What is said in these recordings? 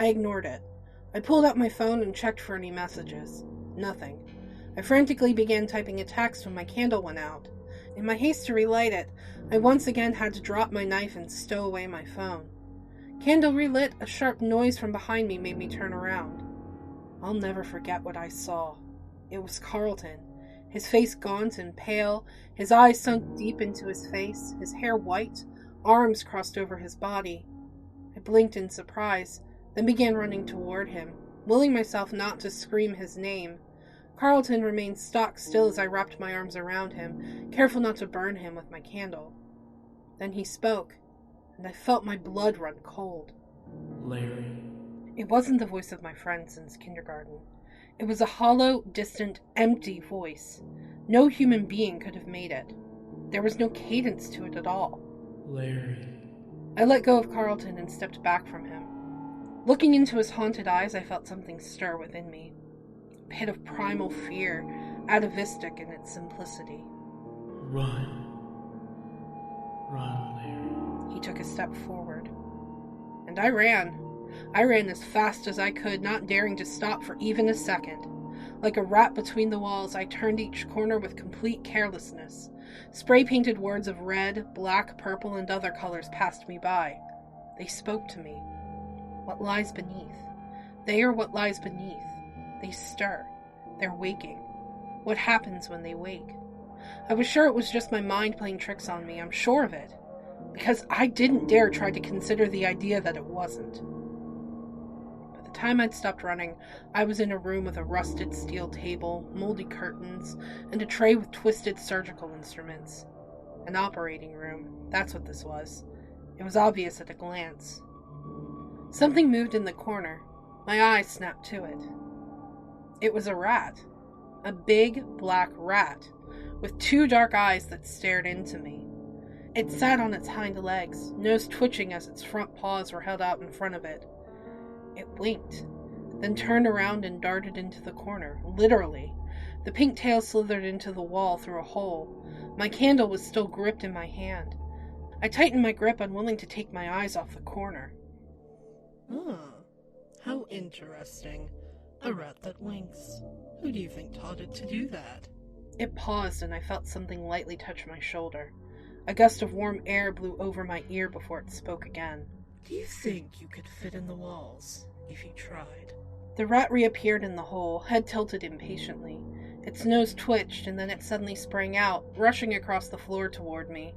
I ignored it. I pulled out my phone and checked for any messages. Nothing. I frantically began typing a text when my candle went out. In my haste to relight it, I once again had to drop my knife and stow away my phone. Candle relit, a sharp noise from behind me made me turn around. I'll never forget what I saw. It was Carlton, his face gaunt and pale, his eyes sunk deep into his face, his hair white, arms crossed over his body. I blinked in surprise, then began running toward him, willing myself not to scream his name. Carlton remained stock still as I wrapped my arms around him, careful not to burn him with my candle. Then he spoke, and I felt my blood run cold. Larry. It wasn't the voice of my friend since kindergarten. It was a hollow, distant, empty voice. No human being could have made it. There was no cadence to it at all. Larry. I let go of Carlton and stepped back from him. Looking into his haunted eyes, I felt something stir within me. A pit of primal fear, atavistic in its simplicity. Run. Run, Larry. He took a step forward. And I ran. I ran as fast as I could, not daring to stop for even a second. Like a rat between the walls, I turned each corner with complete carelessness. Spray-painted words of red, black, purple, and other colors passed me by. They spoke to me. What lies beneath? They are what lies beneath. They stir. They're waking. What happens when they wake? I was sure it was just my mind playing tricks on me. I'm sure of it. Because I didn't dare try to consider the idea that it wasn't. By the time I'd stopped running, I was in a room with a rusted steel table, moldy curtains, and a tray with twisted surgical instruments. An operating room. That's what this was. It was obvious at a glance. Something moved in the corner. My eyes snapped to it. It was a rat. A big, black rat, with two dark eyes that stared into me. It sat on its hind legs, nose twitching as its front paws were held out in front of it. It winked, then turned around and darted into the corner, literally. The pink tail slithered into the wall through a hole. My candle was still gripped in my hand. I tightened my grip, unwilling to take my eyes off the corner. How interesting. A rat that winks. Who do you think taught it to do that? It paused, and I felt something lightly touch my shoulder. A gust of warm air blew over my ear before it spoke again. Do you think you could fit in the walls, if you tried? The rat reappeared in the hole, head tilted impatiently. Its nose twitched, and then it suddenly sprang out, rushing across the floor toward me.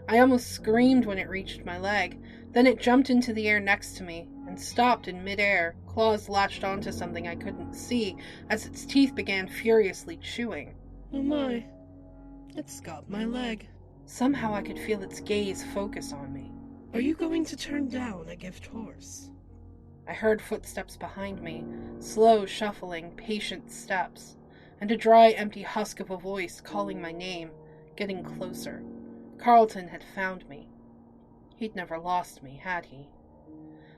I almost screamed when it reached my leg. Then it jumped into the air next to me, and stopped in midair, claws latched onto something I couldn't see, as its teeth began furiously chewing. Oh my, it's got my leg. Somehow I could feel its gaze focus on me. Are you going to turn down a gift horse? I heard footsteps behind me, slow, shuffling, patient steps, and a dry, empty husk of a voice calling my name, getting closer. Carlton had found me. He'd never lost me, had he?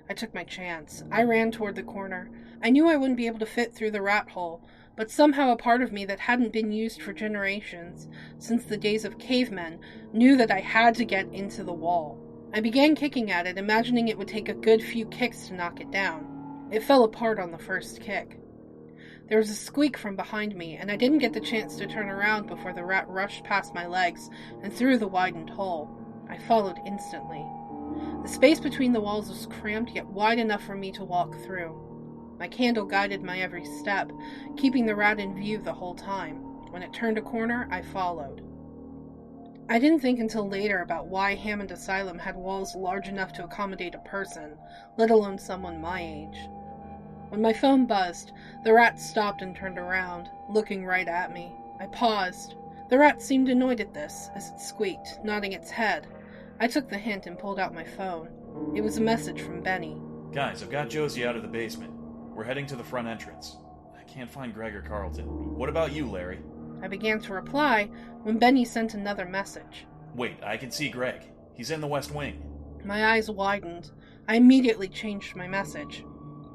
I took my chance. I ran toward the corner. I knew I wouldn't be able to fit through the rat hole, but somehow a part of me that hadn't been used for generations, since the days of cavemen, knew that I had to get into the wall. I began kicking at it, imagining it would take a good few kicks to knock it down. It fell apart on the first kick. There was a squeak from behind me, and I didn't get the chance to turn around before the rat rushed past my legs and through the widened hole. I followed instantly. The space between the walls was cramped, yet wide enough for me to walk through. My candle guided my every step, keeping the rat in view the whole time. When it turned a corner, I followed. I didn't think until later about why Hammond Asylum had walls large enough to accommodate a person, let alone someone my age. When my phone buzzed, the rat stopped and turned around, looking right at me. I paused. The rat seemed annoyed at this, as it squeaked, nodding its head. I took the hint and pulled out my phone. It was a message from Benny. Guys, I've got Josie out of the basement. We're heading to the front entrance. I can't find Greg or Carlton. What about you, Larry? I began to reply when Benny sent another message. Wait, I can see Greg. He's in the West Wing. My eyes widened. I immediately changed my message.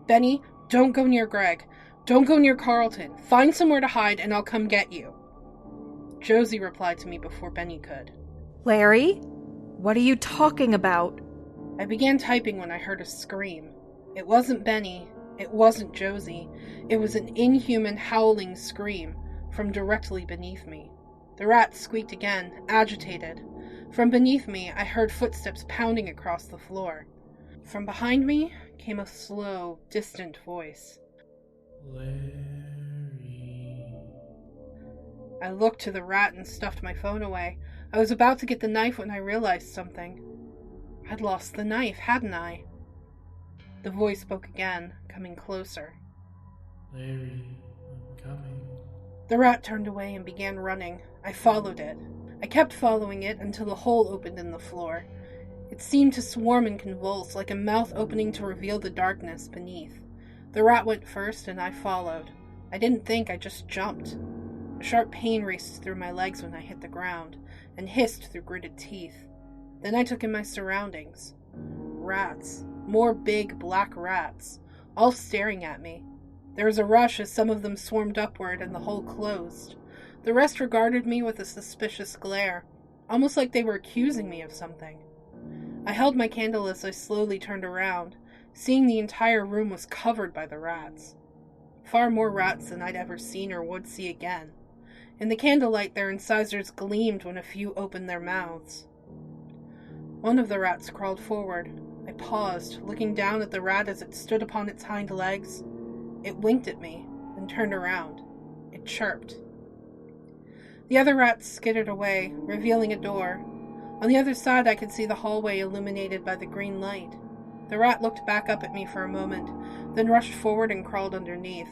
Benny, don't go near Greg. Don't go near Carlton. Find somewhere to hide and I'll come get you. Josie replied to me before Benny could. Larry? What are you talking about? I began typing when I heard a scream. It wasn't Benny. It wasn't Josie. It was an inhuman howling scream from directly beneath me. The rat squeaked again, agitated. From beneath me, I heard footsteps pounding across the floor. From behind me came a slow, distant voice. Larry. I looked to the rat and stuffed my phone away. I was about to get the knife when I realized something. I'd lost the knife, hadn't I? The voice spoke again, coming closer. Larry, I'm coming. The rat turned away and began running. I followed it. I kept following it until a hole opened in the floor. It seemed to swarm and convulse, like a mouth opening to reveal the darkness beneath. The rat went first, and I followed. I didn't think, I just jumped. A sharp pain raced through my legs when I hit the ground, and hissed through gritted teeth. Then I took in my surroundings. Rats. More big, black rats, all staring at me. There was a rush as some of them swarmed upward, and the hole closed. The rest regarded me with a suspicious glare, almost like they were accusing me of something. I held my candle as I slowly turned around, seeing the entire room was covered by the rats. Far more rats than I'd ever seen or would see again. In the candlelight, their incisors gleamed when a few opened their mouths. One of the rats crawled forward. I paused, looking down at the rat as it stood upon its hind legs. It winked at me, then turned around. It chirped. The other rats skittered away, revealing a door. On the other side, I could see the hallway illuminated by the green light. The rat looked back up at me for a moment, then rushed forward and crawled underneath.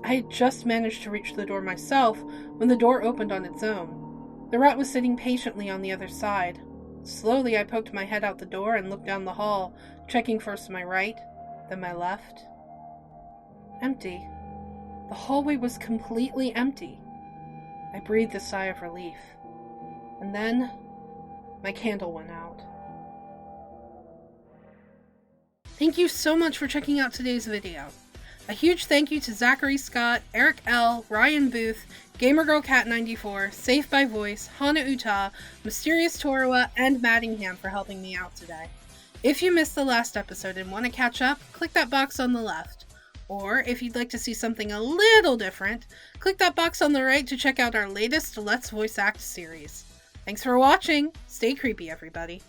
I had just managed to reach the door myself when the door opened on its own. The rat was sitting patiently on the other side. Slowly, I poked my head out the door and looked down the hall, checking first my right, then my left. Empty. The hallway was completely empty. I breathed a sigh of relief. And then, my candle went out. Thank you so much for checking out today's video. A huge thank you to Zachary Scott, Eric L., Ryan Booth, GamerGirlCat94, Safe by Voice, Hana Uta, Mysterious Torua, and Mattingham for helping me out today. If you missed the last episode and want to catch up, click that box on the left. Or, if you'd like to see something a little different, click that box on the right to check out our latest Let's Voice Act series. Thanks for watching! Stay creepy, everybody.